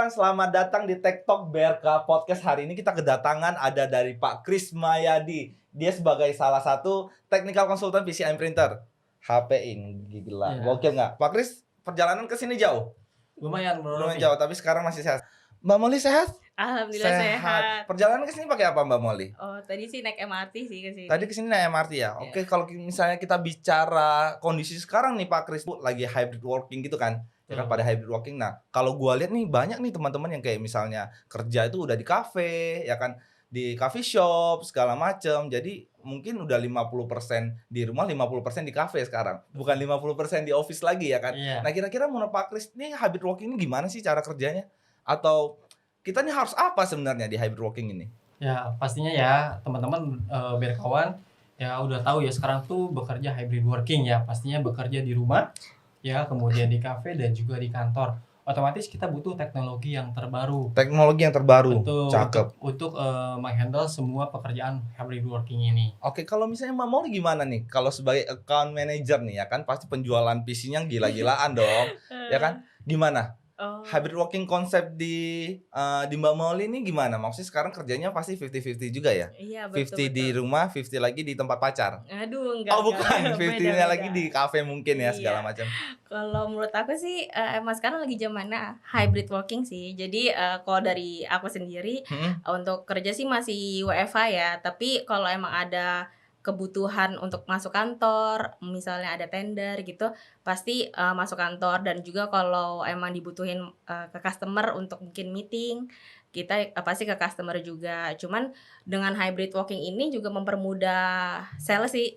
teman-teman, selamat datang di TikTok BRK Podcast. Hari ini kita kedatangan ada dari Pak Kris Mayadi. Dia sebagai salah satu technical consultant PCI printer. HP ini gila. Gokil nggak? Pak Kris, perjalanan ke sini jauh? Lumayan jauh, tapi sekarang masih sehat. Mbak Molly sehat? Alhamdulillah sehat. Perjalanan ke sini pakai apa Mbak Molly? Oh, tadi sih naik MRT sih ke sini. Tadi ke sini naik MRT ya. Oke, kalau misalnya kita bicara kondisi sekarang nih Pak Kris, lagi hybrid working gitu kan. Ya kan pada hybrid working. Nah, kalau gua lihat nih banyak nih teman-teman yang kayak misalnya kerja itu udah di kafe, ya kan, di coffee shop segala macem. Jadi mungkin udah 50% di rumah, 50% di kafe sekarang. Bukan 50% di office lagi ya kan. Nah, kira-kira menurut Pak Kris nih hybrid working ini gimana sih cara kerjanya? Atau kita nih harus apa sebenarnya di hybrid working ini? Ya, pastinya ya teman-teman berkawan ya udah tahu ya sekarang tuh bekerja hybrid working ya. Pastinya bekerja di rumah ya, kemudian di kafe dan juga di kantor. Otomatis kita butuh teknologi yang terbaru. Teknologi yang terbaru. Betul, cakep. Untuk menghandle semua pekerjaan hybrid working ini. Oke, kalau misalnya Mbak Molly gimana nih? Kalau sebagai account manager nih ya kan pasti penjualan PC-nya gila-gilaan dong. Ya kan? Gimana? Hybrid working konsep di Mbak Molly ini gimana? Maksudnya sekarang kerjanya pasti 50-50 juga ya? Iya, betul. 50 di rumah, 50 lagi di tempat pacar. Aduh, enggak. Oh, bukan. 50-nya lagi di kafe mungkin ya, segala macam. Kalau menurut aku sih emang sekarang lagi zamannya hybrid working sih. Jadi kalau dari aku sendiri untuk kerja sih masih WFH ya, tapi kalau emang ada kebutuhan untuk masuk kantor, misalnya ada tender gitu, pasti masuk kantor. Dan juga kalau emang dibutuhin ke customer untuk mungkin meeting, kita pasti ke customer juga. Cuman dengan hybrid working ini juga mempermudah sales sih,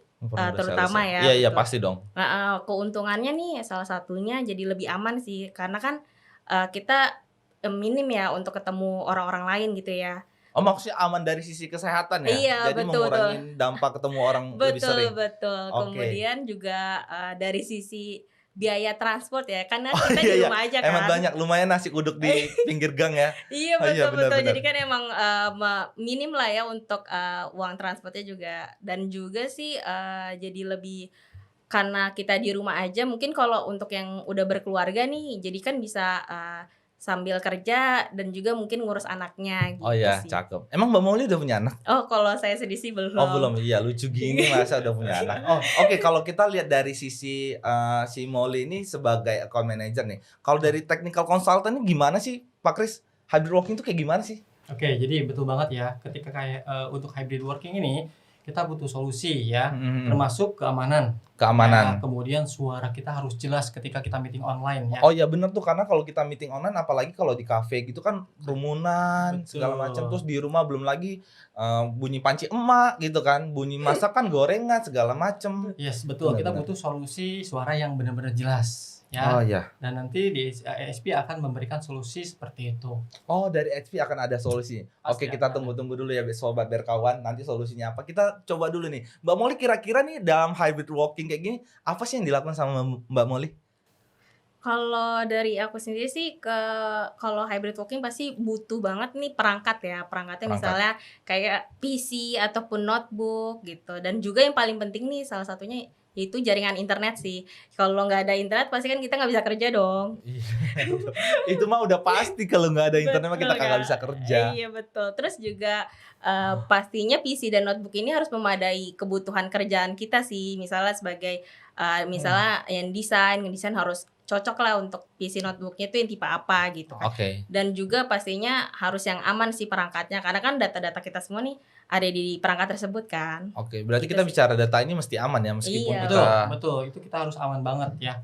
terutama ya. Iya pasti dong. Keuntungannya nih salah satunya jadi lebih aman sih, karena kan kita minim ya untuk ketemu orang-orang lain gitu ya. Oh, maksudnya aman dari sisi kesehatan ya? Iya, jadi betul, mengurangi dampak ketemu orang lebih sering. Betul. Kemudian juga dari sisi biaya transport ya, karena kita iya, di rumah aja kan. Emang banyak, lumayan nasi uduk di pinggir gang ya. Iya, betul. Benar. Jadi kan emang minim lah ya untuk uang transportnya juga. Dan juga sih jadi lebih, karena kita di rumah aja, mungkin kalau untuk yang udah berkeluarga nih, jadi kan bisa sambil kerja dan juga mungkin ngurus anaknya gitu. Oh iya, sih. cakep. Emang Mbak Molly udah punya anak? Oh, kalau saya sendiri sih belum. Oh, belum. Iya, lucu gini masa udah punya anak. Oh, oke. Kalau kita lihat dari sisi si Molly ini sebagai account manager nih. Kalau dari technical consultant ini gimana sih, Pak Kris? Hybrid working itu kayak gimana sih? Oke, jadi betul banget ya. Ketika kayak untuk hybrid working ini kita butuh solusi ya, termasuk keamanan. Ya, kemudian suara kita harus jelas ketika kita meeting online ya. Oh iya bener tuh, karena kalau kita meeting online apalagi kalau di cafe gitu kan kerumunan segala macam, terus di rumah belum lagi bunyi panci emak gitu kan, bunyi masakan gorengan segala macam. Yes, betul. Kita butuh solusi suara yang benar-benar jelas ya. Oh iya. Dan nanti di HP akan memberikan solusi seperti itu. Oh, dari HP akan ada solusi. Oke, kita tunggu dulu ya sobat berkawan, nanti solusinya apa. Kita coba dulu nih. Mbak Molly, kira-kira nih dalam hybrid working kayak gini, apa sih yang dilakukan sama Mbak Molly? Kalau dari aku sendiri sih, kalau hybrid working pasti butuh banget nih perangkat ya. Perangkatnya misalnya kayak PC ataupun notebook gitu. Dan juga yang paling penting nih salah satunya itu jaringan internet sih. Kalau nggak ada internet pasti kan kita nggak bisa kerja dong. Itu mah udah pasti, kalau nggak ada internet mah kita nggak bisa kerja. Iya, betul. Terus juga pastinya PC dan notebook ini harus memadai kebutuhan kerjaan kita sih. Misalnya sebagai misalnya yang desain harus cocok lah untuk PC notebooknya itu yang tipe apa gitu kan. Dan juga pastinya harus yang aman sih perangkatnya, karena kan data-data kita semua nih ada di perangkat tersebut kan. Berarti gitu kita bicara data ini mesti aman ya, meskipun kita betul, itu kita harus aman banget ya.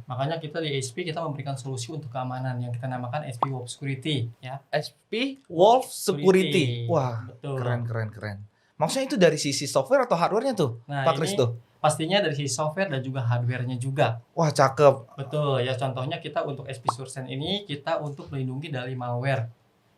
Makanya kita di HP kita memberikan solusi untuk keamanan yang kita namakan HP Wolf Security ya. HP Wolf Security. Wah, betul. Keren. Maksudnya itu dari sisi software atau hardware-nya tuh, Pak Kris tuh? Pastinya dari sisi software dan juga hardware-nya juga. Wah, cakep. Betul ya, contohnya kita untuk SP Sursen ini kita untuk melindungi dari malware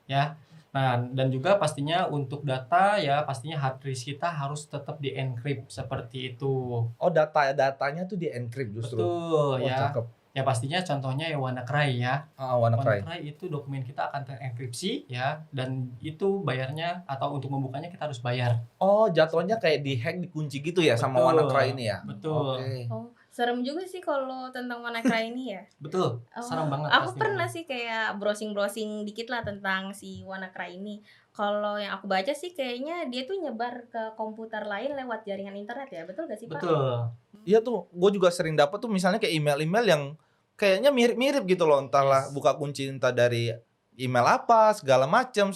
ya. Nah, dan juga pastinya untuk data ya, pastinya hard disk kita harus tetap di-encrypt seperti itu. Oh, datanya tuh di-encrypt justru. Betul ya. Cakep. Ya pastinya contohnya ya WannaCry ya. WannaCry itu dokumen kita akan terenkripsi ya, dan itu bayarnya atau untuk membukanya kita harus bayar. Oh, jatuhnya kayak dihack, dikunci gitu ya. Betul. Sama WannaCry ini ya. Betul. Okay. Oh, Serem juga sih kalau tentang WannaCry ini ya. Betul, serem banget Aku pasti. pernah sih kayak browsing dikit lah tentang si WannaCry ini. Kalau yang aku baca sih kayaknya dia tuh nyebar ke komputer lain lewat jaringan internet ya, betul gak sih Pak? Betul. Iya tuh, gue juga sering dapat tuh misalnya kayak email-email yang kayaknya mirip-mirip gitu loh, entahlah Yes. buka kunci entah dari email apa segala macam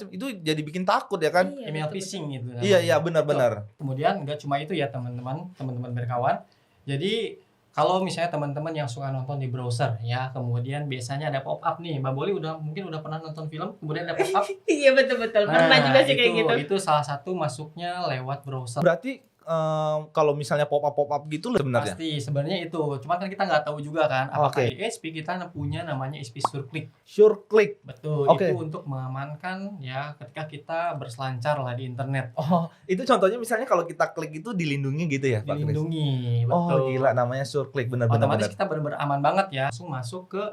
itu jadi bikin takut ya kan? Iya, Email betul, phishing gitu. Iya namanya. benar-benar. Kemudian nggak cuma itu ya teman-teman berkawan. Jadi kalau misalnya teman-teman yang suka nonton di browser ya, kemudian biasanya ada pop-up nih. Mbak Boli mungkin udah pernah nonton film, kemudian ada pop-up. Iya betul. Pernah juga sih kayak gitu. Itu salah satu masuknya lewat browser. Berarti kalau misalnya pop-up gitu sebenarnya. Pasti sebenarnya itu. Cuman kan kita nggak tahu juga kan apakah Oke. di SP kita punya namanya SP SureClick. SureClick. Betul. Oke. Itu untuk mengamankan ya ketika kita berselancar lah di internet. Oh, itu contohnya misalnya kalau kita klik itu dilindungi gitu ya, Pak Kris? Dilindungi. Oh, Betul. gila namanya SureClick benar-benar. Otomatis kita benar-benar aman banget ya, langsung masuk ke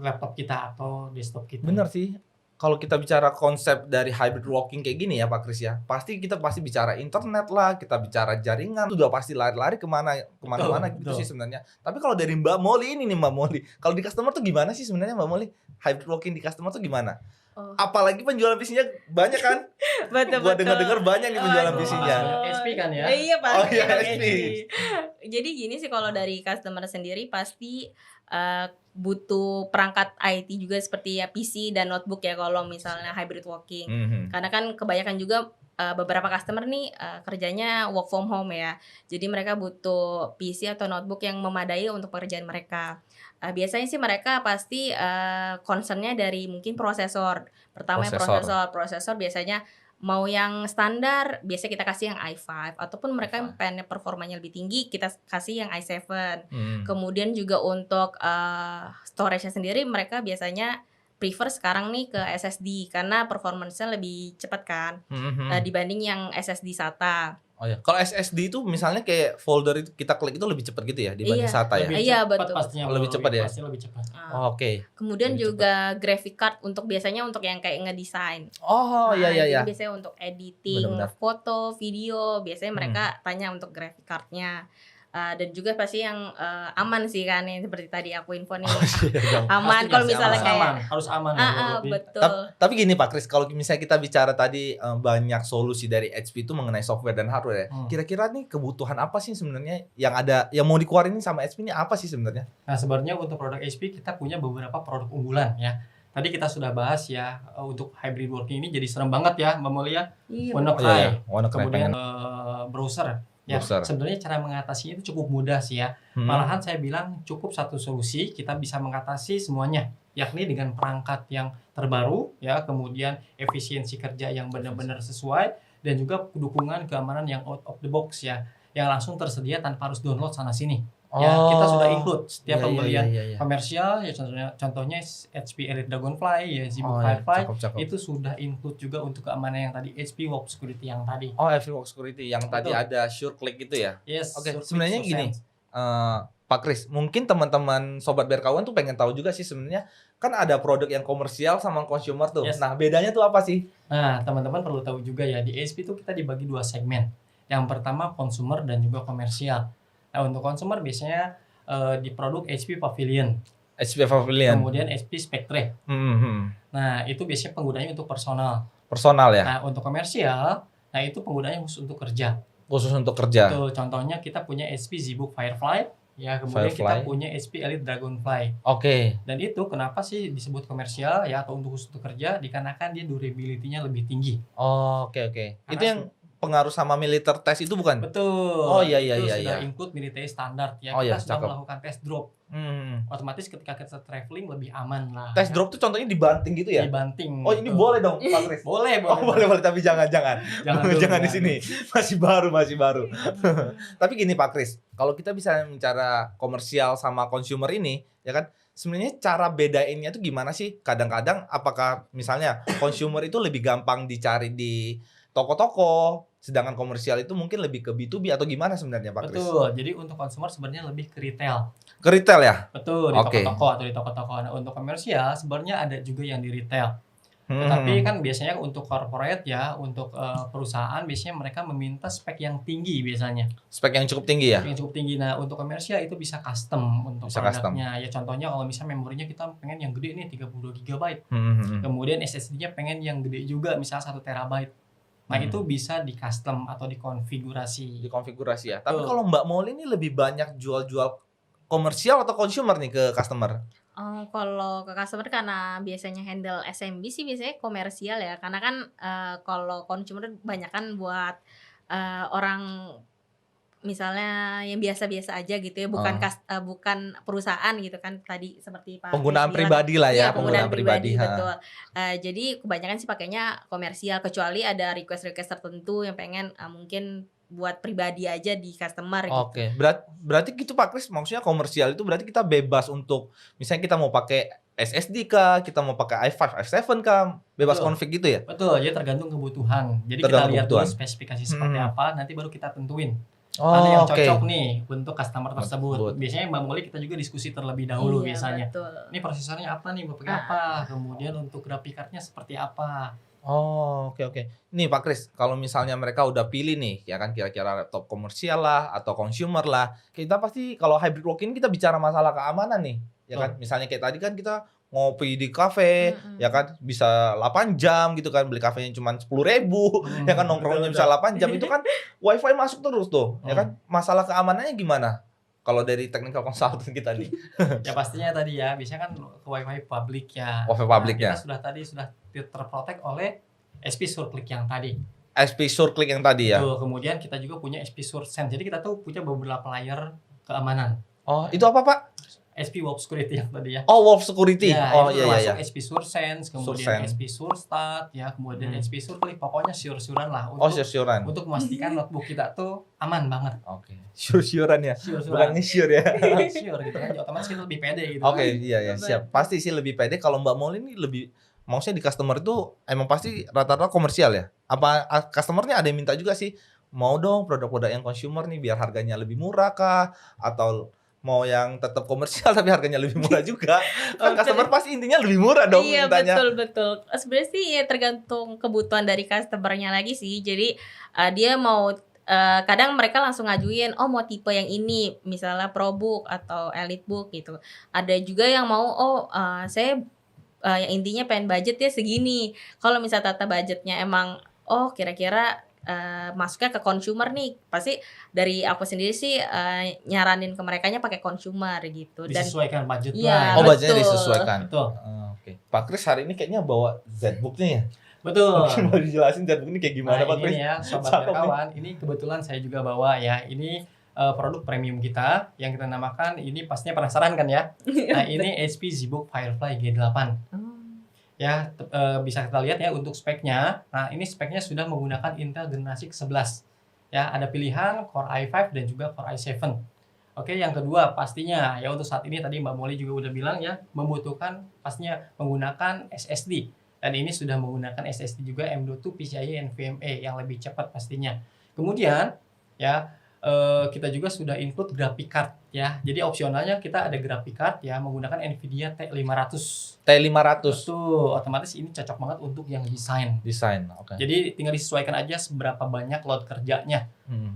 laptop kita atau desktop kita. Benar sih. Kalau kita bicara konsep dari hybrid working kayak gini ya Pak Kris ya, pasti bicara internet lah, kita bicara jaringan, sudah pasti lari-lari kemana-mana gitu betul. sih sebenarnya. Tapi kalau dari Mbak Molly ini nih Mbak Molly, kalau di customer tuh gimana sih sebenarnya Mbak Molly? Hybrid working di customer tuh gimana? Oh. Apalagi penjualan PC-nya banyak kan? Betul. Gua dengar-dengar banyak nih penjualan Aduh. PC-nya. SP kan ya? Iya pasti. Oh, iya, dong, SP. Jadi gini sih kalau dari customer sendiri pasti butuh perangkat IT juga seperti ya PC dan notebook ya kalau misalnya hybrid working. Karena kan kebanyakan juga beberapa customer nih kerjanya work from home ya. Jadi mereka butuh PC atau notebook yang memadai untuk pekerjaan mereka. Biasanya sih mereka pasti concernnya dari mungkin prosesor. Pertama yang prosesor biasanya mau yang standar biasa kita kasih yang i5 ataupun mereka yang pengen performanya lebih tinggi kita kasih yang i7. Kemudian juga untuk storage-nya sendiri mereka biasanya prefer sekarang nih ke SSD karena performance-nya lebih cepat kan dibanding yang SSD SATA. Oh ya, kalau SSD itu misalnya kayak folder itu kita klik itu lebih cepat gitu ya dibanding Iya. SATA ya? Lebih Iya, cepat betul. pastinya. Lebih cepat ya? Pasti lebih cepat. Oh, oke. Kemudian Lebih juga graphic card untuk biasanya untuk yang kayak ngedesain. Oh iya. Jadi biasanya untuk editing Benar-benar. foto, video, biasanya mereka tanya untuk graphic card-nya. Dan juga pasti yang aman sih kan yang seperti tadi aku info nih. Aman Pastinya kalau sih, misalnya kayak harus aman ya, Bobby. betul. Tapi gini Pak Kris, kalau misalnya kita bicara tadi banyak solusi dari HP itu mengenai software dan hardware ya. Kira-kira nih kebutuhan apa sih sebenarnya yang mau dikeluarin sama HP ini apa sih sebenarnya? Nah, sebenarnya untuk produk HP kita punya beberapa produk unggulan ya. Tadi kita sudah bahas ya untuk hybrid working ini jadi serem banget ya Mbak Molia. Iya, WannaCry. WannaCry Kemudian browser. Ya, Browser. sebenarnya cara mengatasinya itu cukup mudah sih ya. Malahan saya bilang cukup satu solusi kita bisa mengatasi semuanya, yakni dengan perangkat yang terbaru ya, kemudian efisiensi kerja yang benar-benar sesuai dan juga dukungan keamanan yang out of the box ya, yang langsung tersedia tanpa harus download sana sini. Ya, kita sudah include setiap pembelian komersial ya, contohnya HP Elite Dragonfly ya, ZBook Firefly cakep. itu sudah include juga untuk keamanan yang tadi HP Web Security yang tadi. Oh, HP Work Security yang tadi ada SureClick gitu ya? Yes. Oke, SureClick, sebenarnya gini, Pak Kris, mungkin teman-teman sobat berkawan tuh pengen tahu juga sih sebenarnya kan ada produk yang komersial sama consumer tuh. Yes. Nah, bedanya tuh apa sih? Nah, teman-teman perlu tahu juga ya, di HP itu kita dibagi dua segmen. Yang pertama consumer dan juga komersial. Nah, untuk consumer biasanya di produk HP Pavilion. HP Pavilion. Kemudian HP Spectre. Nah, itu biasanya penggunanya untuk Personal ya? Nah, untuk komersial, nah itu penggunanya khusus untuk kerja. Khusus untuk kerja. Tuh, contohnya kita punya HP ZBook Firefly, ya, kemudian kita punya HP Elite Dragonfly. Oke. Dan itu kenapa sih disebut komersial ya atau untuk khusus untuk kerja? Dikarenakan dia durability-nya lebih tinggi. Oh, oke. Itu yang pengaruh sama militer test itu bukan? Betul. Oh iya. Itu sudah include military standard ya. Kita sudah melakukan test drop. Otomatis ketika kita traveling lebih aman lah. Test drop tuh contohnya dibanting gitu ya? Dibanting. Oh, ini boleh dong, Pak Kris? Boleh. Oh, boleh, tapi jangan Jangan di sini. Masih baru. Tapi gini Pak Kris, kalau kita bisa bicara komersial sama consumer ini, ya kan? Sebenarnya cara bedainnya tuh gimana sih? Kadang-kadang apakah misalnya consumer itu lebih gampang dicari di toko-toko, sedangkan komersial itu mungkin lebih ke B2B atau gimana sebenarnya Pak Kris? Betul. Jadi untuk consumer sebenarnya lebih ke retail. Ke retail ya? Betul, di toko-toko atau di toko-toko. Nah, untuk komersial sebenarnya ada juga yang di retail. Tetapi kan biasanya untuk corporate ya, untuk perusahaan biasanya mereka meminta spek yang tinggi biasanya. Spek yang cukup tinggi ya? Spek yang cukup tinggi. Nah, untuk komersial itu bisa custom untuk Bisa custom. produknya. Ya contohnya kalau misalnya memorinya kita pengen yang gede nih 32 GB. Hmm. Kemudian SSD-nya pengen yang gede juga misalnya 1 terabyte. Nah, itu bisa di custom atau dikonfigurasi. Dikonfigurasi ya. Tapi Betul. kalau Mbak Molly ini lebih banyak jual-jual komersial atau consumer nih ke customer? Kalau ke customer karena biasanya handle SMB sih biasanya komersial ya, karena kan, kalau consumer banyakan buat, orang misalnya yang biasa-biasa aja gitu ya, bukan Oh. bukan perusahaan gitu kan tadi seperti Pak Kris Penggunaan bilang. pribadi lah ya, Iya, penggunaan pribadi, ha. betul. Jadi kebanyakan sih pakainya komersial, kecuali ada request-request tertentu yang pengen, mungkin buat pribadi aja di customer gitu. Oke, berarti gitu Pak Kris, maksudnya komersial itu berarti kita bebas untuk misalnya kita mau pakai SSD kah, kita mau pakai i5, i7 kah, bebas Betul. config gitu ya? Betul, jadi tergantung kebutuhan. Jadi Tergantung kita lihat dulu kebutuhan. spesifikasi seperti apa, nanti baru kita tentuin. Oh, Mana yang oke. cocok nih untuk customer tersebut. Tersebut. Biasanya Mbak Molly kita juga diskusi terlebih dahulu Iya, biasanya. betul. Ini prosesornya apa nih, mau pakai apa? Kemudian untuk grafik cardnya seperti apa? Oh, oke. Nih Pak Kris, kalau misalnya mereka udah pilih nih, ya kan kira-kira laptop komersial lah atau consumer lah, kita pasti kalau hybrid working kita bicara masalah keamanan nih, ya kan? Misalnya kayak tadi kan kita ngopi di kafe, ya kan bisa 8 jam gitu kan, beli kafenya cuma 10.000, ya kan nongkrongnya bisa 8 jam itu kan wifi masuk terus tuh, ya kan? Masalah keamanannya gimana? Kalau dari technical consultant kita nih, Ya pastinya tadi ya, biasanya kan ke wifi publik ya. wifi publiknya, Kita sudah terprotek oleh SP Surclick yang tadi. SP Surclick yang tadi ya. Tuh, kemudian kita juga punya SP Sursense. Jadi kita tuh punya beberapa layer keamanan. Oh, itu apa Pak? SP Wolf Security yang tadi ya. Oh, Wolf Security. Ya, Oh itu iya. termasuk SP Sursense, kemudian Sursense. SP Surstat, ya, kemudian SP Surclick, pokoknya sure-surean lah Oh, untuk sure-surean. untuk memastikan notebook kita tuh aman banget. Oke. Sure-surean ya. Sure-surean. Bukan sure ya. Sure gitu kan, otomatis kita lebih pede gitu. Oke, iya siap. Pasti sih lebih pede kalau Mbak Molly ini lebih maksudnya di customer itu emang pasti rata-rata komersial ya? Apa customernya ada yang minta juga sih, mau dong produk-produk yang consumer nih biar harganya lebih murah kah? Atau mau yang tetap komersial tapi harganya lebih murah juga? Kan customer pasti intinya lebih murah dong Iya, mintanya. betul. Sebenarnya sih ya tergantung kebutuhan dari customer-nya lagi sih. Jadi dia mau kadang mereka langsung ngajuin, oh mau tipe yang ini, misalnya ProBook atau EliteBook gitu. Ada juga yang mau, saya yang intinya pengen budgetnya segini. Kalau misal tata budgetnya emang, kira-kira masuknya ke consumer nih, pasti dari aku sendiri sih nyaranin ke merekanya pakai consumer gitu. Dan Disesuaikan budget Iya, lah. Oh, budgetnya betul. disesuaikan. Betul. Oke. Pak Kris hari ini kayaknya bawa ZBook-nya ya. Betul. Mungkin mau dijelasin ZBook ini kayak gimana Nah, Pak ini Kris? nih ya, sobat Cakep nih. kawan, ini kebetulan saya juga bawa ya. Ini produk premium kita yang kita namakan, ini pastinya penasaran kan ya. Nah, ini HP ZBook Firefly G8. Ya, bisa kita lihat ya untuk speknya. Nah, ini speknya sudah menggunakan Intel generasi ke-11. Ya, ada pilihan Core i5 dan juga Core i7. Oke, yang kedua pastinya ya untuk saat ini tadi Mbak Molly juga udah bilang ya, membutuhkan pastinya menggunakan SSD. Dan ini sudah menggunakan SSD juga M.2 PCIe NVMe yang lebih cepat pastinya. Kemudian ya kita juga sudah include graphic card ya. Jadi opsionalnya kita ada graphic card ya menggunakan Nvidia T500. T500 Betul, otomatis ini cocok banget untuk yang desain. desain. Oke. Jadi tinggal disesuaikan aja seberapa banyak load kerjanya.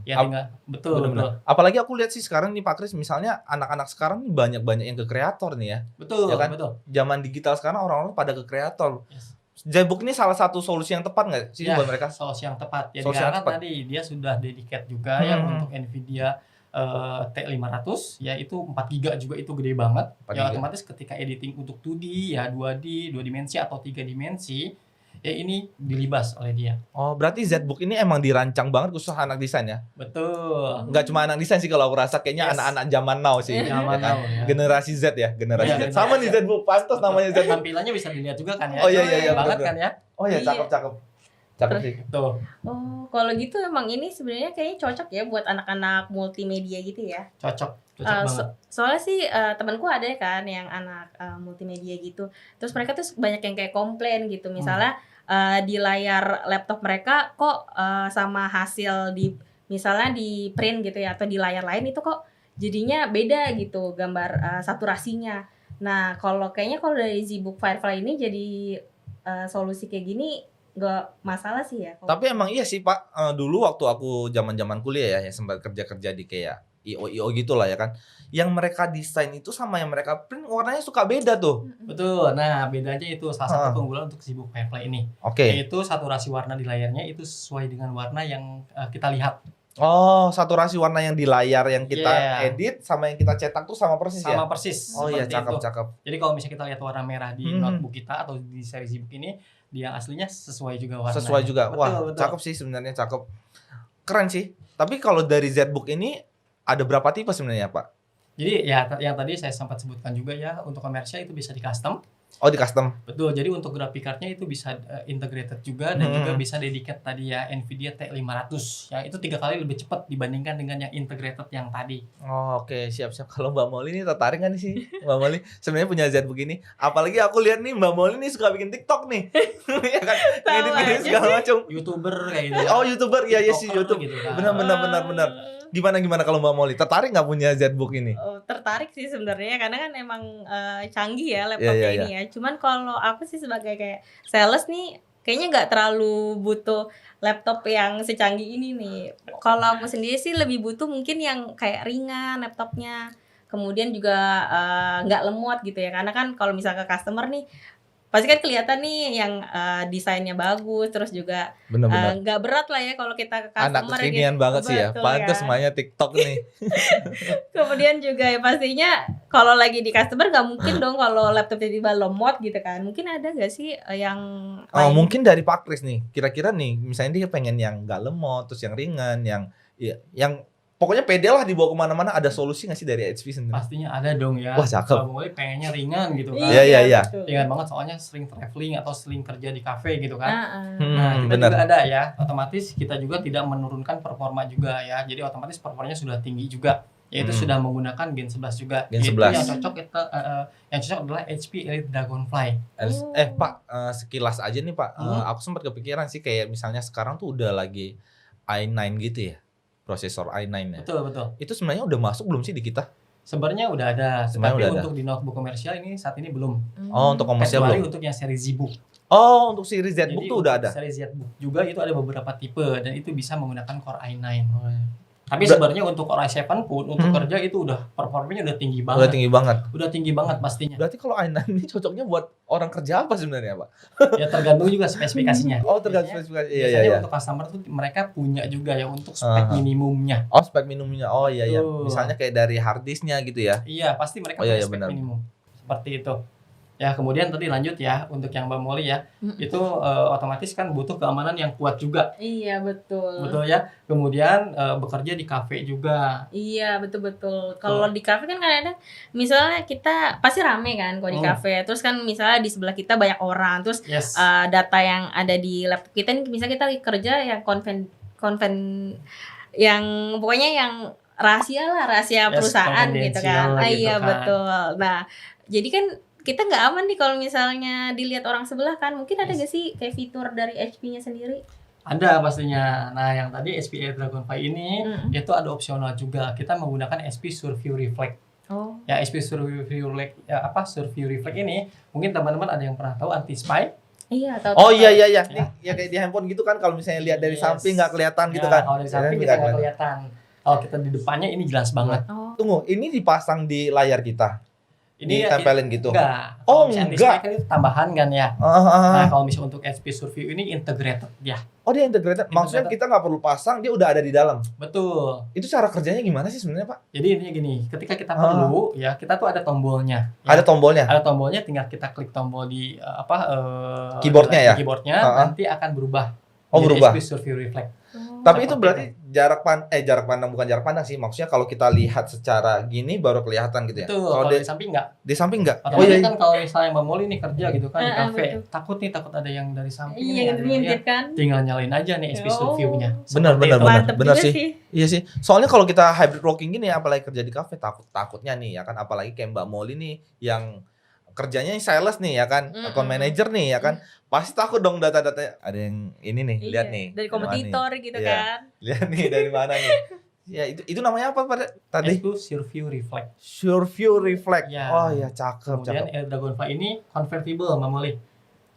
Ya tinggal betul. Bener-bener. Apalagi aku lihat sih sekarang nih Pak Kris, misalnya anak-anak sekarang nih banyak-banyak yang ke kreator nih ya. Betul, Ya kan? betul. Zaman digital sekarang orang-orang pada ke kreator. Yes. ZBook ini salah satu solusi yang tepat nggak sih Ya, buat mereka? solusi yang tepat. Ya Solusi yang dikarenakan tepat. tadi dia sudah dedicate juga ya untuk Nvidia T500 ya itu 4 GB juga itu gede banget. 4 Ya giga. otomatis ketika editing untuk 2D ya 2D, 2 dimensi atau 3 dimensi ya ini dilibas oleh dia. Oh, berarti ZBook ini emang dirancang banget khusus anak desain ya? Betul. Nggak cuma anak desain sih kalau aku rasa kayaknya Yes. anak-anak zaman now sih. Zaman now ya. Generasi Z ya, generasi Iya, Z. Sama nih ZBook, pantas namanya ZBook. Tampilannya bisa dilihat juga kan ya. Oh, iya, iya, banget betul. kan ya. Oh ya, Iya. cakep. Cakep sih. Tuh, Kalau gitu emang ini sebenarnya kayaknya cocok ya buat anak-anak multimedia gitu ya. cocok Eh, banget. soalnya sih temanku ada kan yang anak multimedia gitu. Terus mereka tuh banyak yang kayak komplain gitu. Misalnya di layar laptop mereka kok sama hasil di misalnya di print gitu ya atau di layar lain itu kok jadinya beda gitu gambar saturasinya. Nah, kalau kayaknya kalau dari ZBook Firefly ini jadi solusi kayak gini nggak masalah sih ya. Tapi emang iya sih Pak, dulu waktu aku zaman-zaman kuliah ya, yang sempat kerja-kerja di kayak IO gitu lah ya kan. Yang mereka desain itu sama yang mereka print warnanya suka beda tuh. Betul. Nah, bedanya itu salah satu Heeh. keunggulan untuk si book Firefly ini. Oke. Yaitu saturasi warna di layarnya itu sesuai dengan warna yang kita lihat. Oh, saturasi warna yang di layar yang kita Yeah. edit sama yang kita cetak tuh sama persis ya? Sama persis. Oh iya, seperti itu. cakep. Jadi kalau misalnya kita lihat warna merah di Hmm. notebook kita atau di seri ZBook ini, dia aslinya sesuai juga warnanya. Sesuai juga. Betul, Wah, betul. cakep sih sebenarnya, cakep. Keren sih. Tapi kalau dari ZBook ini ada berapa tipe sebenarnya, Pak? Jadi ya yang tadi saya sempat sebutkan juga ya, untuk komersial itu bisa di custom. Oh, di custom. Betul. Jadi untuk graphic card-nya itu bisa integrated juga dan juga bisa dedicated tadi ya Nvidia T500. Ya itu 3 kali lebih cepat dibandingkan dengan yang integrated yang tadi. Oh, oke, siap-siap. Kalau Mbak Molly ini tertarik nggak nih sih? Mbak Molly sebenarnya punya ZBook ini. Apalagi aku lihat nih Mbak Molly nih suka bikin TikTok nih. Ya kan? Ngedit-ngedit aja segala macam. YouTuber kayak gitu. Oh, YouTuber. Iya sih, TikToker YouTube. gitu kan. Benar. Gimana kalau Mbak Molly? Tertarik nggak punya ZBook ini? Oh, tertarik sih sebenarnya karena kan emang canggih ya laptopnya Iya. ini ya. Cuman kalau aku sih sebagai kayak sales nih kayaknya nggak terlalu butuh laptop yang secanggih ini nih. Kalau aku sendiri sih lebih butuh mungkin yang kayak ringan laptopnya. Kemudian juga nggak lemot gitu ya. Karena kan kalau misalnya ke customer nih pasti kan kelihatan nih yang desainnya bagus, terus juga Benar-benar. nggak berat lah ya kalau kita ke Anak customer kekinian gitu. banget sih ya. Betul Pantes kan? semuanya TikTok nih. Kemudian juga ya pastinya kalau lagi di customer nggak mungkin dong kalau laptop tiba-tiba lemot gitu kan. Mungkin ada nggak sih yang Oh, lain? mungkin dari Pak Kris nih. Kira-kira nih, misalnya dia pengen yang nggak lemot, terus yang ringan, yang pokoknya pede lah dibawa kemana-mana. Ada solusi nggak sih dari HP sendiri? Pastinya ada dong ya. Wah, cakep. Kalau mulai pengennya ringan gitu kan. Iya. betul. Ringan banget soalnya sering traveling atau sering kerja di cafe gitu kan. Nah, Nah, kita benar. juga ada ya. Otomatis kita juga tidak menurunkan performa juga ya. Jadi otomatis performanya sudah tinggi juga. Yaitu sudah menggunakan Gen 11 juga. Gen Yaitu 11. yang cocok adalah HP Elite Dragonfly. Pak, sekilas aja nih Pak. Aku sempat kepikiran sih kayak misalnya sekarang tuh udah lagi i9 gitu ya. Prosesor i9 ya. Betul. Itu sebenarnya udah masuk belum sih di kita? Sebenarnya udah ada, Sebenarnya tapi udah ada. untuk di notebook komersial ini saat ini belum. Oh, untuk komersial Kecuali belum? untuk yang seri ZBook. Oh, untuk series Jadi ZBook tuh udah untuk ada. seri ZBook juga itu ada beberapa tipe dan itu bisa menggunakan Core i9. Tapi Udah- sebenarnya untuk Core i7 pun untuk kerja itu udah performanya udah tinggi Udah banget. tinggi banget. Udah tinggi banget pastinya. Berarti kalau i9 ini cocoknya buat orang kerja apa sebenarnya, Pak? Ya tergantung juga spesifikasinya. Oh, tergantung Biasanya- spesifikasi. Iya. Biasanya untuk customer tuh mereka punya juga ya untuk spek minimumnya. Oh, spek minimumnya. Oh iya. Betul. Misalnya kayak dari hard disknya gitu ya. Iya, pasti mereka Oh, iya, punya iya, spek benar. minimum. Seperti itu. Ya, kemudian tadi lanjut ya untuk yang Mbak Molly ya. Itu otomatis kan butuh keamanan yang kuat juga. Iya betul. Betul ya. Kemudian bekerja di kafe juga. Iya betul. Kalau di kafe kan kadang misalnya kita pasti rame kan kalau di kafe. Terus kan misalnya di sebelah kita banyak orang. Terus Yes. data yang ada di laptop kita nih misalnya kita lagi kerja yang konven yang pokoknya yang rahasia perusahaan gitu kan. confidential gitu Iya kan. betul. Nah, jadi kan kita nggak aman nih kalau misalnya dilihat orang sebelah kan. Mungkin ada gak sih kayak fitur dari HP-nya sendiri? Ada pastinya. Nah, yang tadi SP Dragonfly ini itu ada opsional juga. Kita menggunakan SP Surview Reflect. Oh. Ya, SP Surview Reflect Surview Reflect ini mungkin teman-teman ada yang pernah tahu anti spy. Iya, tahu. Oh iya. Nih, ya kayak di handphone gitu kan kalau misalnya lihat dari Yes. samping nggak kelihatan gitu Ya, kan. Kalau dari samping kita nggak kelihatan. Kalau kita di depannya ini jelas banget. Oh. Tunggu, ini dipasang di layar kita. Ini Ditempelin gitu. Enggak. Oh, Kalau misalnya enggak. anti-spy kan itu tambahan kan ya. Nah, kalau misalnya untuk SP Surview ini integrated ya. Oh, dia integrated. Maksudnya kita nggak perlu pasang, dia udah ada di dalam. Betul. Itu cara kerjanya gimana sih sebenarnya, Pak? Jadi intinya gini, ketika kita perlu ya kita tuh ada tombolnya. Ya. Ada tombolnya. Ada tombolnya, tinggal kita klik tombol di Keyboardnya ya? Keyboardnya nanti akan berubah. Oh, Jadi berubah. SP Surview Reflect. Tapi itu Seperti berarti jarak pandang bukan jarak pandang sih. Maksudnya kalau kita lihat secara gini baru kelihatan gitu ya. Itu Kalau kalau di samping enggak. di samping enggak? Oh Otomatis iya. kan kalau misalnya Mbak Molly nih kerja gitu kan di kafe, betul. takut ada yang dari samping. Iya, nih, ada yang ngintip lihat. kan. Tinggal nyalain aja nih SP Surview-nya. Benar, Seperti itu. Mantep benar juga sih. Iya sih. Soalnya kalau kita hybrid working gini apalagi kerja di kafe takutnya nih ya kan apalagi kayak Mbak Molly nih yang kerjanya sales nih ya kan, account manager nih ya kan. Pasti takut dong data-data ada yang ini nih, Iya, lihat nih. dari mana kompetitor gitu Iya. kan. nih. Lihat nih dari mana nih. Ya itu namanya apa pada tadi? SP Surview Reflect. Surview Reflect. Ya. Oh ya cakep, Kemudian cakep. Dragonfly ini convertible Mbak Molly.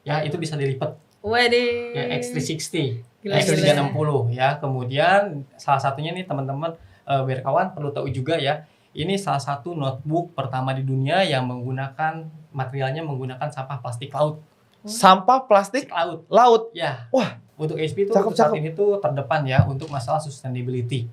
ya itu bisa dilipat Waduh. ya X360, Gila, X360 ya. Kemudian salah satunya nih teman-teman biar kawan perlu tahu juga ya, ini salah satu notebook pertama di dunia yang menggunakan materialnya menggunakan sampah plastik laut. Sampah plastik Laut. laut. Ya. Wah. Untuk HP itu Cakep, untuk saat cakep. ini tuh terdepan ya untuk masalah sustainability.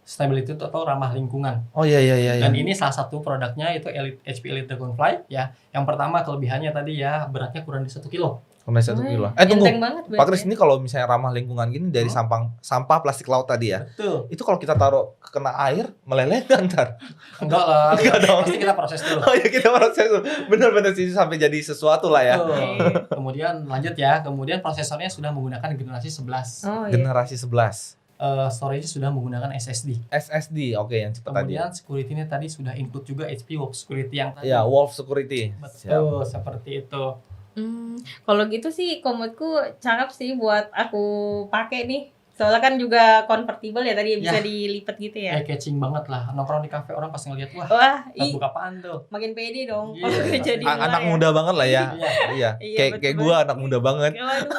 Sustainability itu atau ramah lingkungan. Oh iya iya iya. Dan ini salah satu produknya itu HP Elite Dragonfly ya. Yang pertama kelebihannya tadi ya beratnya kurang di 1 kilo. Kena 1 kilo. Enteng Tunggu. banget Pak Kris, berarti. ini kalau misalnya ramah lingkungan gini dari sampah plastik laut tadi ya. Betul. Itu kalau kita taruh kena air meleleh kan ntar. Enggak lah. Enggak dong. Pasti kita proses dulu. Oh ya kita proses bener-bener sih sampai jadi sesuatu lah ya. Betul. Kemudian lanjut ya. Kemudian prosesornya sudah menggunakan generasi 11. Oh iya. Generasi 11. Storage sudah menggunakan SSD. SSD, oke yang cepat tadi. Kemudian security-nya tadi sudah include juga HP Wolf Security yang tadi. Ya, Wolf Security. Siap. Betul, seperti itu. Kalau gitu sih komodku cakep sih buat aku pakai nih. Soalnya kan juga convertible ya tadi bisa Ya. dilipat gitu ya. Catching banget lah. Nongkrong di kafe orang pasti ngeliat, wah, Wah, notebook apaan tuh? makin pede dong Iya, kalau kerja di luar Anak ya. muda banget lah ya. Iya. Iya. Iya, Kayak betul gua anak muda banget. Waduh.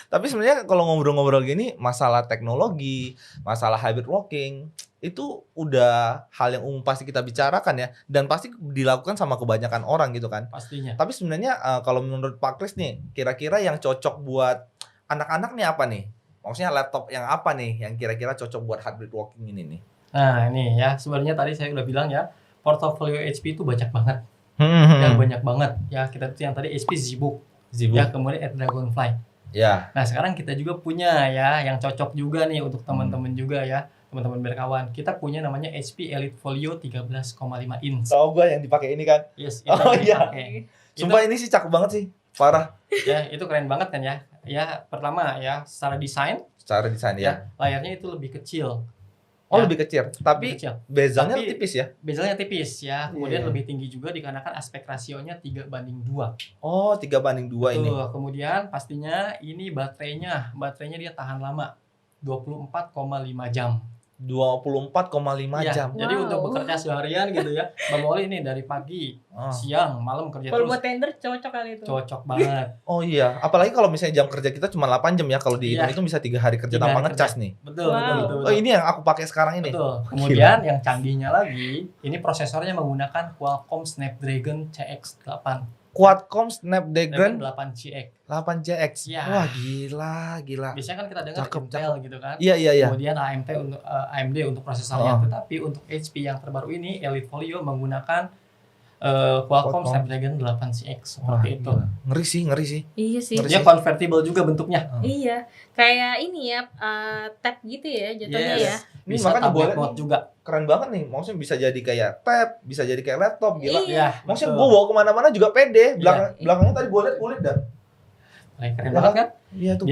Tapi sebenarnya kalau ngobrol-ngobrol gini, masalah teknologi, masalah hybrid working, itu udah hal yang umum pasti kita bicarakan ya, dan pasti dilakukan sama kebanyakan orang gitu kan. Pastinya. Tapi sebenarnya kalau menurut Pak Kris nih, kira-kira yang cocok buat anak-anak nih apa nih? Maksudnya laptop yang apa nih yang kira-kira cocok buat hybrid working ini nih? Nah, ini ya, sebenarnya tadi saya udah bilang ya, portofolio HP itu banyak banget. Hmm. Ya, banyak banget. Ya, kita tuh yang tadi HP ZBook. Zibook. Ya, kemudian Dragonfly. Ya. Nah, sekarang kita juga punya ya, yang cocok juga nih untuk teman-teman juga ya, teman-teman berkawan. Kita punya namanya HP Elite Folio 13,5 inch. Tahu gua yang dipakai ini kan? Yes, Oh, yang iya. dipakai. Sumpah ini sih cakep banget sih. Parah. Ya, itu keren banget kan ya. Ya, pertama ya, secara desain Secara desain ya. ya, layarnya itu lebih kecil. Oh, Ya, lebih kecil. lebih Tapi kecil. bezelnya Tapi- tipis ya. Bezelnya tipis ya, kemudian Iya. lebih tinggi juga dikarenakan aspek rasionya 3:2. Oh, 3:2 ini. Tuh, kemudian pastinya ini baterainya dia tahan lama 24,5 jam. 24,5 Iya, jam. jadi Wow. untuk bekerja seharian gitu ya, Bang Oli ini dari pagi, Oh. siang, malam kerja Kalau terus buat tender cocok kali itu. cocok banget. Oh iya, apalagi kalau misalnya jam kerja kita cuma 8 jam ya, kalau dihitung Iya. itu bisa 3 hari kerja 3 tanpa hari ngecas kerja. nih. Betul, Wow. betul, betul, Oh, betul. ini yang aku pakai sekarang ini. Betul. Kemudian yang canggihnya lagi, ini prosesornya menggunakan Qualcomm Snapdragon CX-8. Qualcomm Snapdragon 8CX. 8CX. Iya. Wah, gila. Biasanya kan kita dengar Cakep, Intel gitu kan. Iya. Kemudian AMD untuk prosesornya, tetapi untuk HP yang terbaru ini Elite Folio menggunakan Qualcomm Qualcomm. Snapdragon 8CX Wah, seperti itu. gila. Ngeri sih. Iya sih. Ngeri. Dia convertible juga bentuknya. Iya, kayak ini ya, tab gitu ya jatuhnya ya. Ini Bisa makanya tablet boleh mode juga. Keren banget nih. Maksudnya bisa jadi kayak tab, bisa jadi kayak laptop, gila. Iya. Maksudnya betul. gue bawa kemana-mana juga pede. Iya. Belakangnya tadi gue liat kulit dah. Keren Ya banget kan? Iya tuh.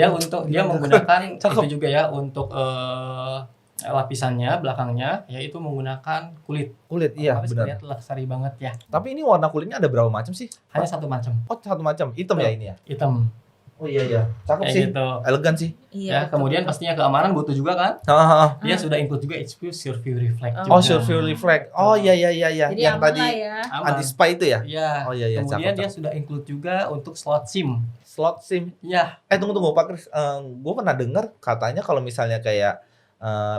Dia menggunakan Cakep. itu juga ya untuk lapisannya belakangnya yaitu menggunakan kulit. Kulit, iya Otomatis benar. terlihat luxury banget ya. Tapi ini warna kulitnya ada berapa macam sih? Hanya satu macam, Oh, satu macam. Hitam ya ini ya? hitam. Oh iya. Cakep Kayak sih. gitu. Elegan sih. Iya. Ya, betul, kemudian betul. pastinya keamanan butuh juga kan? Hahaha. Dia sudah include juga HP Survey Reflect juga. Oh, Survey Reflect. Oh iya. Jadi Yang aman tadi lah ya. Aman. anti spy itu ya? Iya. Oh iya, Kemudian dia cakep. sudah include juga untuk slot SIM. Slot SIM. Iya. Tunggu Pak Kris. Gue pernah dengar katanya kalau misalnya kayak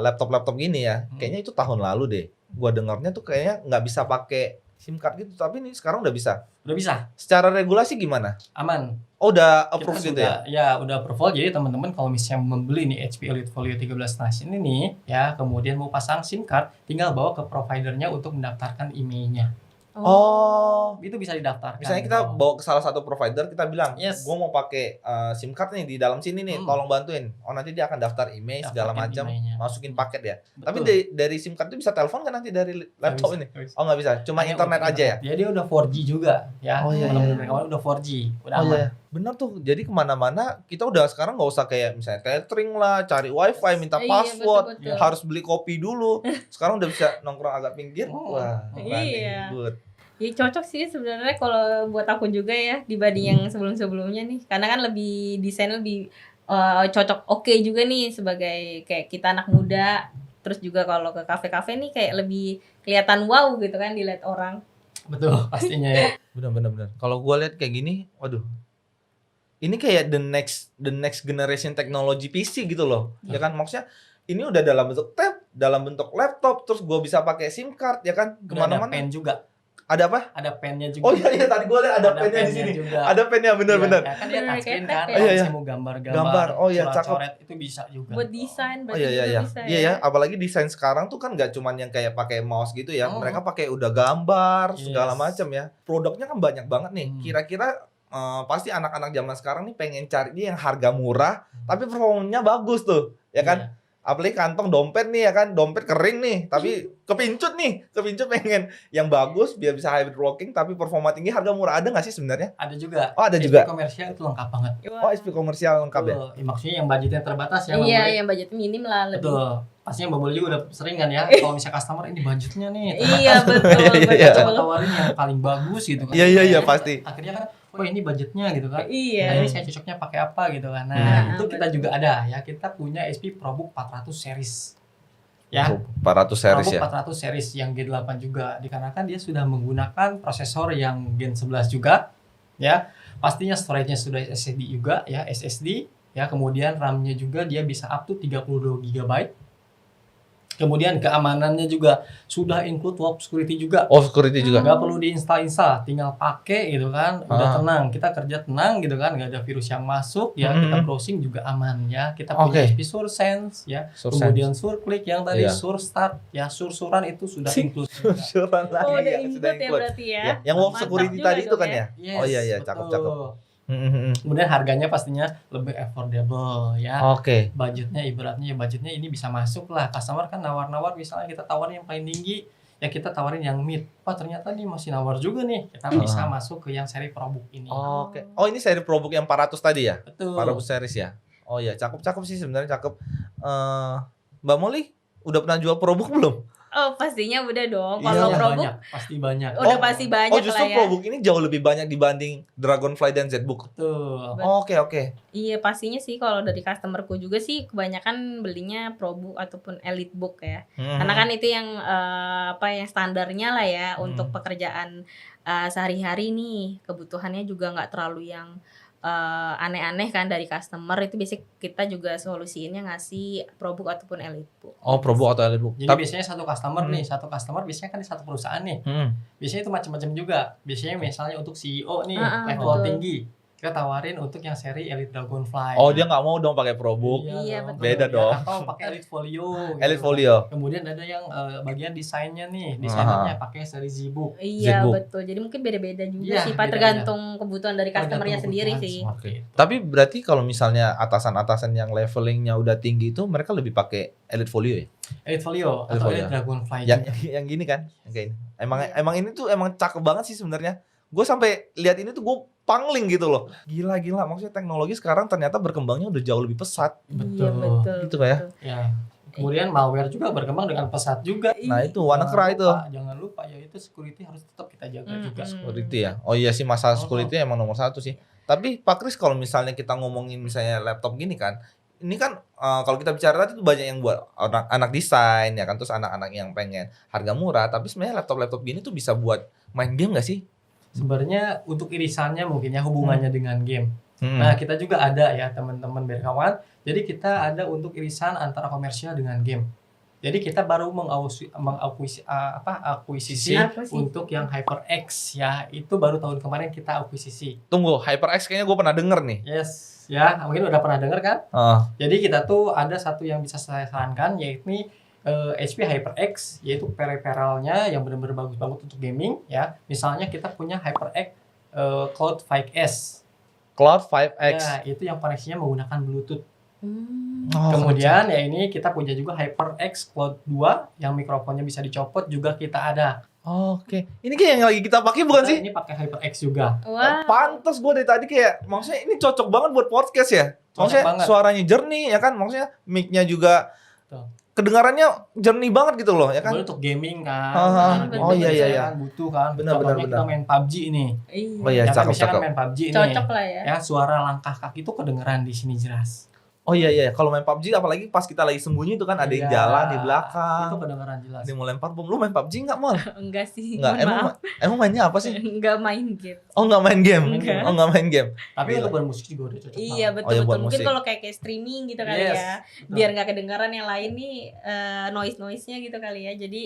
laptop-laptop gini ya, kayaknya itu tahun lalu deh. Gue dengarnya tuh kayaknya nggak bisa pakai SIM card gitu, tapi ini sekarang udah bisa. Udah bisa. Secara regulasi gimana? Aman. Oh, udah Kita approve gitu sudah, ya? udah approval. Jadi teman-teman kalau misalnya membeli nih HP Elite Folio 13 Nation ini ya, kemudian mau pasang SIM card, tinggal bawa ke providernya untuk mendaftarkan emailnya. Oh. Itu bisa didaftarkan. Misalnya kita bawa ke salah satu provider, kita bilang, Yes. gue mau pakai SIM card nih di dalam sini nih, tolong bantuin. Oh, nanti dia akan daftar email segala Daftarkan macam, emailnya. masukin paket ya. Betul. Tapi dari SIM card itu bisa telepon kan nanti dari laptop ini? Nggak bisa. Oh, nggak bisa, cuma Hanya internet untuk aja ya? Dia udah 4G juga ya. Oh, iya, Teman-teman iya. berkawan udah 4G, udah Oh aman. iya, bener tuh. Jadi kemana-mana kita udah sekarang nggak usah kayak misalnya catering lah, cari wifi, minta Iya, password, betul-betul. harus beli kopi dulu. Sekarang udah bisa nongkrong agak pinggir. Oh, Wah, iya. good. Ya cocok sih sebenarnya kalau buat aku juga ya dibanding yang sebelum-sebelumnya nih. Karena kan lebih desain lebih cocok oke juga nih sebagai kayak kita anak muda. Terus juga kalau ke kafe-kafe nih kayak lebih kelihatan wow gitu kan dilihat orang. Betul, pastinya ya. Benar. Kalau gua lihat kayak gini, waduh. Ini kayak the next generation technology PC gitu loh. Ya kan, maksudnya ini udah dalam bentuk tab, dalam bentuk laptop, terus gua bisa pakai SIM card ya kan, Udah ada kemana-mana. pen juga. Ada apa? Ada pennya juga. Oh iya tadi gua lihat ada pennya di sini. juga. Ada pennya benar-benar. Ya, kan dia Bener, touchscreen kayak kan. tab ya. Kalau Iya, iya. misalnya mau gambar-gambar, Gambar. Oh iya, cakep. coret itu bisa juga. Buat desain Oh berarti juga iya. bisa Iya ya, apalagi desain sekarang tuh kan nggak cuman yang kayak pakai mouse gitu ya. Oh. Mereka pakai udah gambar segala Yes. macam ya. Produknya kan banyak banget nih. Hmm. Kira-kira pasti anak-anak zaman sekarang nih pengen cari yang harga murah tapi performanya bagus tuh, ya kan? Iya. Apalagi kantong dompet nih ya kan, dompet kering nih, tapi kepincut pengen yang bagus biar bisa hybrid working tapi performa tinggi, harga murah. Ada nggak sih sebenarnya? Ada juga. Oh, ada SP juga. komersial itu lengkap banget. Oh, SP komersial lengkap ya? Betul. Maksudnya yang budgetnya terbatas ya. Bang Iya, Boy. yang budget minim lah lebih. Betul. Pastinya Bang Boy juga udah sering kan ya. Kalau misalnya customer ini budgetnya nih. Iya betul, Iya. Coba betul. tawarin yang paling bagus gitu kan. Iya pasti. Akhirnya kan, oh ini budgetnya gitu kan. Nah, Iya. ini saya cocoknya pakai apa gitu kan. Nah, itu kita betul. juga ada ya. Kita punya SP ProBook 400 series. Ya. 400 series ProBook ya. 400 series yang G8 juga, dikarenakan dia sudah menggunakan prosesor yang Gen 11 juga ya. Pastinya storage-nya sudah SSD juga ya, SSD ya. Kemudian RAM-nya juga dia bisa up to 32 GB. Kemudian keamanannya juga sudah include WAP security juga. Oh, security juga. Nggak perlu diinstal-install, tinggal pakai gitu kan, udah tenang, kita kerja tenang gitu kan, nggak ada virus yang masuk ya, kita browsing juga aman ya, kita punya SP SureSense ya, kemudian SureClick yang tadi, SureStart ya, sururan itu sudah include. Sururan lagi Oh, udah ya, include sudah ya include. berarti ya. Ya, yang WAP Mantap security juga tadi itu dong kan ya? Yes, Oh iya betul. cakep. Kemudian harganya pastinya lebih affordable ya. Oke. Budgetnya budgetnya ini bisa masuk lah. Customer kan nawar-nawar, misalnya kita tawarin yang paling tinggi, ya kita tawarin yang mid. Oh ternyata nih masih nawar juga nih. Kita bisa masuk ke yang seri ProBook ini. Oke. Oh, ini seri ProBook yang 400 tadi ya? Betul. 400 series ya? Oh iya, cakep sih sebenarnya, cakep. Mbak Molly udah pernah jual ProBook belum? Oh, pastinya udah dong. Iya, Kalau Banyak, ProBook pasti banyak. udah pasti banyak Oh, lah justru ya. ProBook ini jauh lebih banyak dibanding Dragonfly dan ZBook. Betul. Oh, oke. Iya pastinya sih kalau dari customerku juga sih kebanyakan belinya ProBook ataupun EliteBook ya. Karena kan itu yang yang standarnya lah ya untuk pekerjaan sehari-hari nih. Kebutuhannya juga nggak terlalu yang aneh-aneh kan dari customer, itu biasanya kita juga solusiinnya ngasih ProBook ataupun EliteBook. Oh, ProBook atau EliteBook. Jadi biasanya satu customer biasanya kan di satu perusahaan nih. Biasanya itu macam-macam juga. Biasanya misalnya untuk CEO nih, level betul. tinggi, kita tawarin untuk yang seri Elite Dragonfly. Oh, dia nggak mau dong pakai ProBook. Iya, dong. betul. Beda dong. Atau pakai Elite Folio. gitu. Elite Folio. Kemudian ada yang bagian desainnya nih, desainernya pakai seri ZBook. Iya ZBook. betul. Jadi mungkin beda-beda juga Iya, sih, Pak, beda-beda. tergantung kebutuhan dari customernya Tergantung sendiri kebutuhan sih. seperti itu. Tapi berarti kalau misalnya atasan-atasan yang levelingnya udah tinggi itu mereka lebih pakai Elite Folio ya? Elite Folio Elite atau Folio. Elite Dragonfly Yang juga. yang gini kan? Yang kayak ini. Emang ini tuh emang cakep banget sih sebenarnya. Gue sampai lihat ini tuh gue pangling gitu loh. Gila. Maksudnya teknologi sekarang ternyata berkembangnya udah jauh lebih pesat. Iya betul. Gitu ya? betul. Ya. Kemudian malware juga berkembang dengan pesat juga. Nah itu WannaCry itu. Jangan lupa ya, itu security harus tetap kita jaga juga. Security ya. Oh iya sih, masalah security emang nomor satu sih. Tapi Pak Kris, kalau misalnya kita ngomongin misalnya laptop gini kan, ini kan kalau kita bicara tadi tuh banyak yang buat anak desain ya kan, terus anak-anak yang pengen harga murah, tapi sebenarnya laptop gini tuh bisa buat main game nggak sih? Sebenarnya untuk irisannya mungkin ya hubungannya dengan game. Nah, kita juga ada ya teman-teman berkawan. Jadi kita ada untuk irisan antara komersial dengan game. Jadi kita baru akuisisi untuk yang HyperX ya. Itu baru tahun kemarin kita akuisisi. Tunggu, HyperX kayaknya gue pernah denger nih. Yes, ya mungkin udah pernah dengar kan? Jadi kita tuh ada satu yang bisa saya sarankan, yaitu HP HyperX, yaitu peripheralnya yang benar-benar bagus banget untuk gaming ya. Misalnya kita punya HyperX Cloud 5S. Cloud 5X. Ya, itu yang koneksinya menggunakan Bluetooth. Oh, Kemudian ya ini kita punya juga HyperX Cloud 2 yang mikrofonnya bisa dicopot, juga kita ada. Oke. Ini kayak yang lagi kita pakai bukan sih? Ini pakai HyperX juga. Wah. Pantes gue dari tadi kayak, maksudnya ini cocok banget buat podcast ya. Maksudnya banget. suaranya jernih ya kan, maksudnya mic-nya juga Betul. kedengarannya jernih banget gitu loh ya kan. Kemudian untuk gaming kan. Betul. Oh, iya, iya, Biasanya iya. kan butuh kan. Benar, Contohnya benar, kita main PUBG ini. Iya. Oh iya, Ya kan, cakep. misalkan main PUBG ini. Cocok lah ya. Ya, suara langkah kaki itu kedengeran di sini jelas. Oh iya iya, kalau main PUBG apalagi pas kita lagi sembunyi itu kan ada yang Iya, jalan di belakang. Itu kedengaran jelas. Dia mau lempar bom. Lu main PUBG enggak, Mol? Enggak sih, Enggak. mohon Emang maaf. emang mainnya apa sih? Enggak main game. Oh, enggak main game. Enggak. Oh, enggak main game. Tapi Gila. untuk bermusik juga udah cocok Iya banget. betul Oh, ya, buat betul. Mungkin musik. kalau kayak streaming gitu kali Yes, ya. betul. Biar nggak kedengaran yang lain nih noise-nya gitu kali ya. Jadi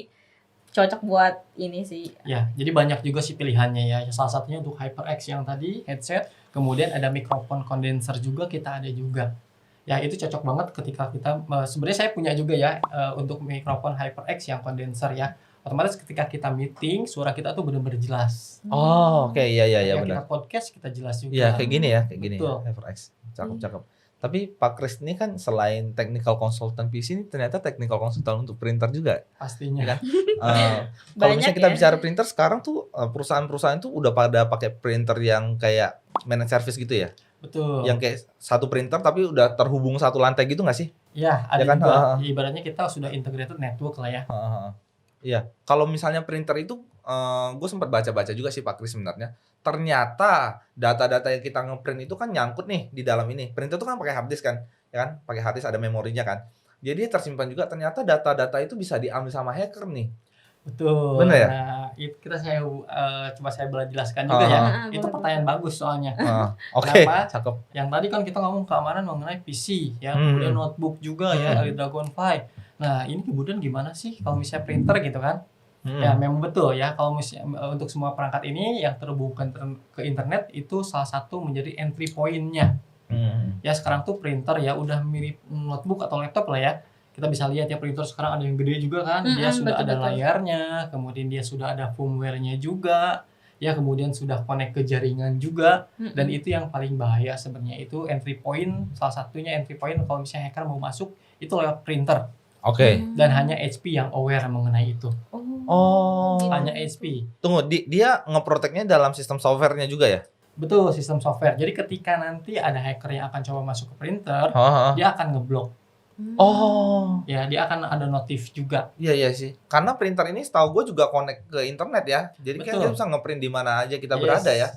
cocok buat ini sih. Ya, jadi banyak juga sih pilihannya ya. Salah satunya untuk HyperX yang tadi headset, kemudian ada mikrofon kondenser juga kita ada juga. Ya, itu cocok banget ketika kita sebenarnya saya punya juga ya untuk mikrofon HyperX yang kondenser ya. Otomatis ketika kita meeting, suara kita tuh benar-benar jelas. Oh, oke. Iya iya iya Ketika benar. kita podcast kita jelas juga. Iya, kayak gini ya, kayak gini. Betul. HyperX. Cakep. Tapi Pak Kris ini kan selain technical consultant PC ini ternyata technical consultant untuk printer juga. Pastinya. Ya kan? Kalau Banyak misalnya kita ya. bicara printer sekarang tuh perusahaan-perusahaan tuh udah pada pakai printer yang kayak managed service gitu ya. Betul. Yang kayak satu printer tapi udah terhubung satu lantai gitu nggak sih? Ya, ada Ya kan? juga. Ha. Ibaratnya kita sudah integrated network lah ya. Iya. Kalau misalnya printer itu gue sempat baca-baca juga sih Pak Kris sebenarnya. Ternyata data-data yang kita ngeprint itu kan nyangkut nih di dalam ini. Printer itu kan pakai hard disk kan, ya kan? Pakai hard disk ada memorinya kan. Jadi tersimpan juga ternyata data-data itu bisa diambil sama hacker nih. Betul. Bener ya? Nah, itu kita coba saya jelaskan juga ya. Itu boleh, pertanyaan bagus soalnya. Oke, Kenapa? cakep. Yang tadi kan kita ngomong keamanan mengenai PC ya, Hmm. kemudian notebook juga ya, Elite Dragonfly. Nah, ini kemudian gimana sih kalau misalnya printer gitu kan? Ya, memang betul ya, kalau misalnya untuk semua perangkat ini yang terhubungkan ke internet itu salah satu menjadi entry point-nya. Ya, sekarang tuh printer ya udah mirip notebook atau laptop lah ya. Kita bisa lihat ya printer sekarang ada yang gede juga kan, dia sudah ada betul. layarnya, kemudian dia sudah ada firmware-nya juga. Ya, kemudian sudah connect ke jaringan juga. Dan itu yang paling bahaya sebenarnya, itu entry point, salah satunya entry point kalau misalnya hacker mau masuk itu lewat printer. Oke. Dan hanya HP yang aware mengenai itu. Oh. gitu. Hanya HP. Tunggu, dia ngeproteknya dalam sistem softwarenya juga ya? Betul, sistem software. Jadi ketika nanti ada hacker yang akan coba masuk ke printer, dia akan ngeblok. Oh. Ya, dia akan ada notif juga. Iya iya sih. Karena printer ini setahu gue juga connect ke internet ya. Jadi kan Betul. dia bisa ngeprint di mana aja kita berada ya.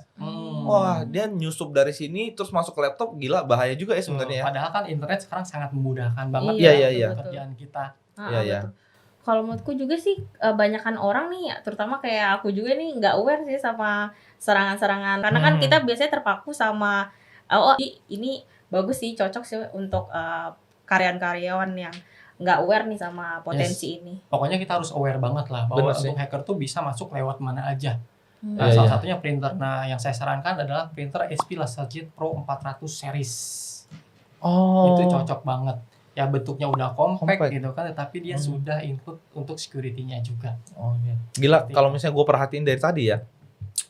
Wah, dia nyusup dari sini terus masuk ke laptop, gila bahaya juga ya sebenarnya ya. Padahal kan internet sekarang sangat memudahkan banget Iya, ya iya, iya. pekerjaan kita. Iya, iya. Betul. Kalau menurutku juga sih banyakan orang nih, terutama kayak aku juga nih nggak aware sih sama serangan-serangan. Karena kan kita biasanya terpaku sama ini bagus sih, cocok sih untuk karyawan-karyawan yang nggak aware nih sama potensi ini. Pokoknya kita harus aware banget lah bahwa Bener sih. untuk hacker tuh bisa masuk lewat mana aja. Iya, Nah, salah iya. satunya printer. Nah, yang saya sarankan adalah printer HP Laserjet Pro 400 series. Oh. Itu cocok banget. Ya, bentuknya udah compact Compact. gitu kan, tapi dia sudah include untuk security-nya juga. Oh iya. Gila, kalau misalnya gue perhatiin dari tadi ya,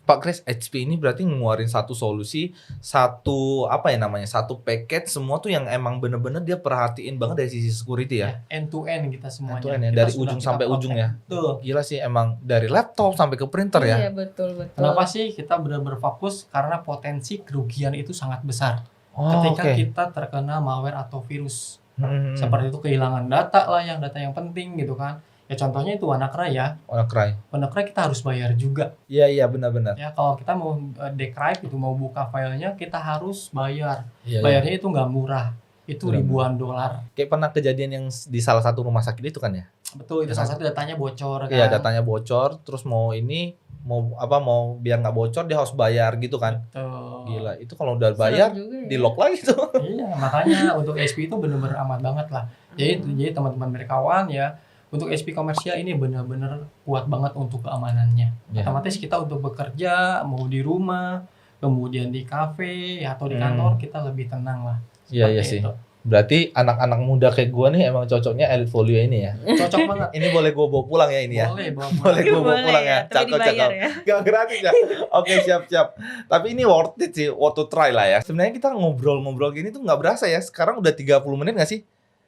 Pak Kris, HP ini berarti ngeluarin satu solusi, satu apa ya namanya, satu paket semua tuh yang emang bener-bener dia perhatiin banget dari sisi security ya. End to end kita semuanya. End to end ya, Kita dari sudah ujung kita sampai protect. ujung ya. Betul. Gila sih emang dari laptop sampai ke printer ya. Iya betul. Kenapa sih kita benar-benar fokus? Karena potensi kerugian itu sangat besar Oh, ketika oke. kita terkena malware atau virus. Hmm. Seperti itu kehilangan data lah, data yang penting gitu kan. Ya contohnya itu WannaCry ya. WannaCry. WannaCry kita harus bayar juga. Iya iya benar-benar. Ya kalau kita mau decrypt itu mau buka filenya kita harus bayar. Iya, iya. Bayarnya itu nggak murah. Itu Benar. ribuan dolar. Kayak pernah kejadian yang di salah satu rumah sakit itu kan ya? Betul, itu Ya salah satu datanya bocor kan. Iya, datanya bocor, terus mau biar nggak bocor dia harus bayar gitu kan? Betul. Gila, itu kalau udah bayar Serem juga ya. di lock lagi tuh. Iya, makanya untuk SP itu benar-benar amat banget lah. Jadi teman-teman berkawan ya, untuk SP komersial ini benar-benar kuat banget untuk keamanannya. Ya. Otomatis kita untuk bekerja, mau di rumah, kemudian di kafe atau di kantor kita lebih tenang lah. Iya iya Seperti sih. itu. Berarti anak-anak muda kayak gua nih emang cocoknya Elite Folio ini ya. Cocok banget. Ini boleh gua bawa pulang ya ini ya. Boleh bawa Boleh gua bawa pulang ya. tapi dibayar ya. Gak gratis ya. Oke, siap. Tapi ini worth it sih, worth to try lah ya. Sebenarnya kita ngobrol-ngobrol gini tuh nggak berasa ya. Sekarang udah 30 menit nggak sih?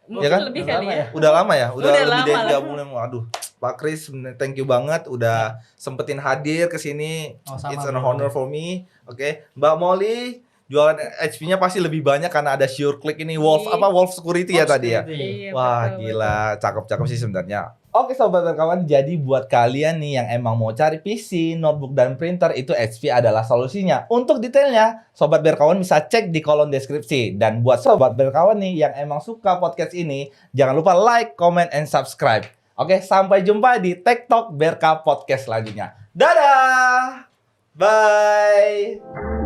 Mungkin kan? lebih Udah kali lama ya. Udah lama ya? Udah lebih lama dari lah. 30 menit. Aduh, Pak Kris, thank you banget udah sempetin hadir ke sini. Sama-sama, It's an bro. honor for me. Oke, Mbak Molly jualan HP-nya pasti lebih banyak karena ada SureClick ini Wolf Security ya tadi ya. Iya, Wah, betul, gila, cakep-cakep sih sebenarnya. Oke sobat berkawan, jadi buat kalian nih yang emang mau cari PC, notebook dan printer itu HP adalah solusinya. Untuk detailnya, sobat berkawan bisa cek di kolom deskripsi. Dan buat sobat berkawan nih yang emang suka podcast ini, jangan lupa like, comment, and subscribe. Oke, sampai jumpa di Tech Talk Berka Podcast selanjutnya. Dadah! Bye!